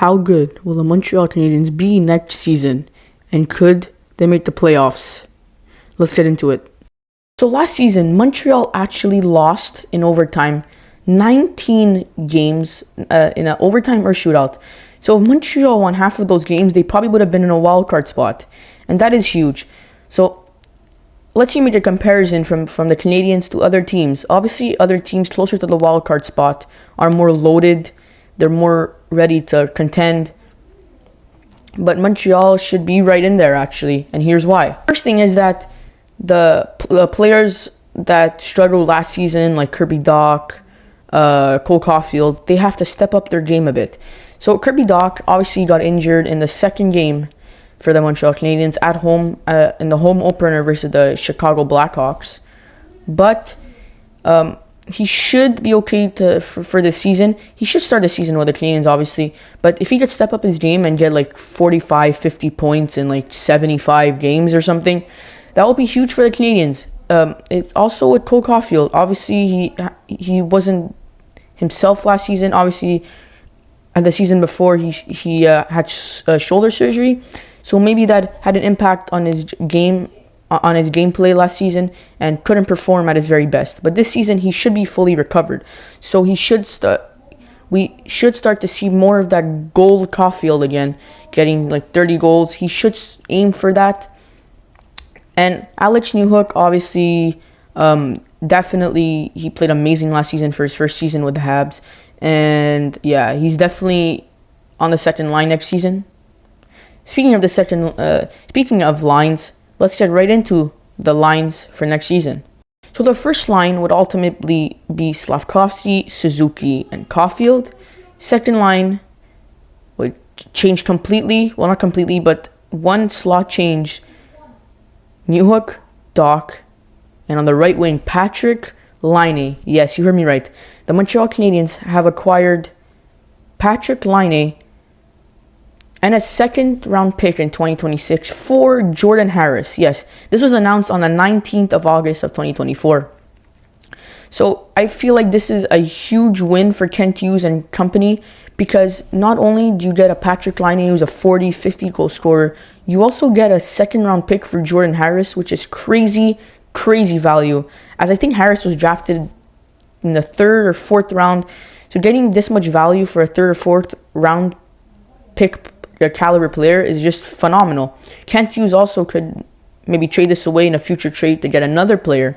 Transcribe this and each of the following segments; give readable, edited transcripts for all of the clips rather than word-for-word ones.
How good will the Montreal Canadiens be next season, and could they make the playoffs? Let's get into it. So last season, Montreal actually lost in overtime 19 games in an overtime or shootout. So if Montreal won half of those games, they probably would have been in a wildcard spot. And that is huge. So let's make a comparison from the Canadiens to other teams. Obviously, other teams closer to the wildcard spot are more loaded. They're more ready to contend. But Montreal should be right in there, actually. And here's why. First thing is that the players that struggled last season, like Kirby Dach, Cole Caulfield, they have to step up their game a bit. So Kirby Dach obviously got injured in the second game for the Montreal Canadiens at home in the home opener versus the Chicago Blackhawks. But he should be okay for this season. He should start the season with the Canadiens, obviously. But if he could step up his game and get like 45, 50 points in like 75 games or something, that will be huge for the Canadiens. It's also with Cole Caulfield. Obviously, he wasn't himself last season. Obviously, the season before, he had shoulder surgery. So maybe that had an impact on his game, on his gameplay last season, and couldn't perform at his very best. But this season, he should be fully recovered. So we should start to see more of that goal Caulfield again, getting like 30 goals. He should aim for that. And Alex Newhook, obviously, definitely, he played amazing last season for his first season with the Habs. And yeah, he's definitely on the second line next season. Speaking of lines, let's get right into the lines for next season. So the first line would ultimately be Slafkovsky, Suzuki, and Caulfield. Second line would change completely. Well, not completely, but one slot change. Newhook, Dach, and on the right wing, Patrick Laine. Yes, you heard me right. The Montreal Canadiens have acquired Patrick Laine and a second-round pick in 2026 for Jordan Harris. Yes, this was announced on the 19th of August of 2024. So I feel like this is a huge win for Kent Hughes and company, because not only do you get a Patrick Laine who's a 40, 50 goal scorer, you also get a second-round pick for Jordan Harris, which is crazy value, as I think Harris was drafted in the third or fourth round. So getting this much value for a third or fourth round pick caliber player is just phenomenal. Kent Hughes also could maybe trade this away in a future trade to get another player.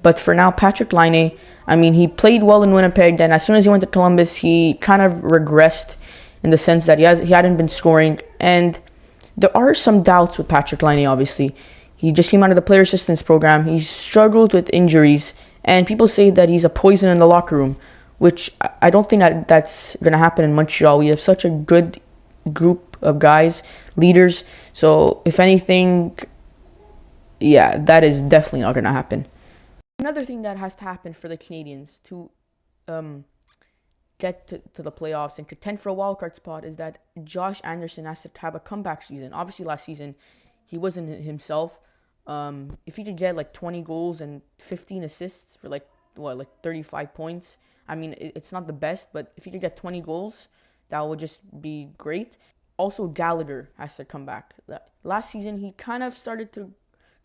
But for now, Patrick Laine, I mean, he played well in Winnipeg. Then as soon as he went to Columbus, he kind of regressed in the sense that he hadn't been scoring. And there are some doubts with Patrick Laine, obviously. He just came out of the player assistance program. He struggled with injuries. And people say that he's a poison in the locker room, which I don't think that's going to happen in Montreal. We have such a good group of guys, leaders. So if anything, yeah, that is definitely not going to happen. Another thing that has to happen for the Canadiens to get to the playoffs and contend for a wildcard spot is that Josh Anderson has to have a comeback season. Obviously, last season, he wasn't himself. If he could get like 20 goals and 15 assists for like 35 points, I mean, it's not the best, but if he could get 20 goals, that would just be great. Also, Gallagher has to come back. Last season, he kind of started to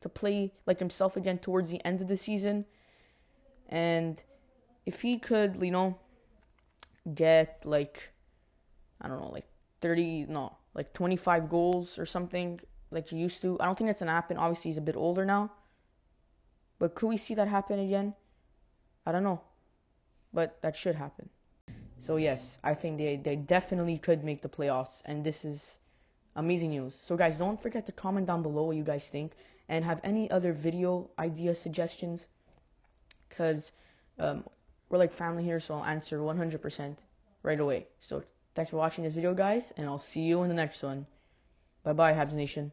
play like himself again towards the end of the season. And if he could, get like 25 goals or something like he used to. I don't think that's going to happen. Obviously, he's a bit older now. But could we see that happen again? I don't know. But that should happen. So yes, I think they definitely could make the playoffs. And this is amazing news. So guys, don't forget to comment down below what you guys think. And have any other video idea suggestions. Because we're like family here, so I'll answer 100% right away. So thanks for watching this video, guys. And I'll see you in the next one. Bye-bye, Habs Nation.